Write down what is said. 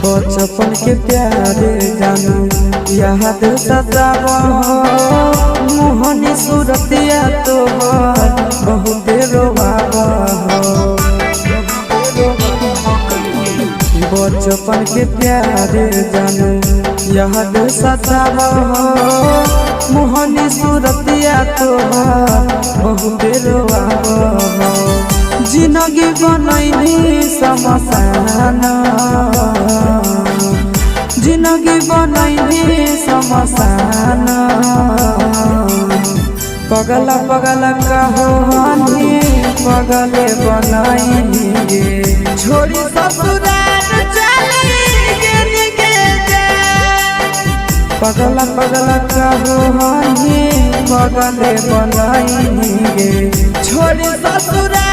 बचपन के प्यारे जानू याद सताव मोहनी सूरतिया तोहर बहुत रोवाव। बचपन के प्यारे जानू याद सताव मोहनी सूरतिया तोहर बहुत रोवाव। जिंदगी बनैनी समसान जिंदगी बनैनी समसान पगला पगला कहानी पगले बनाई छोड़ी ससुराल चली गे पगला पगला कहानी पगले बनाई छोड़ी ससुराल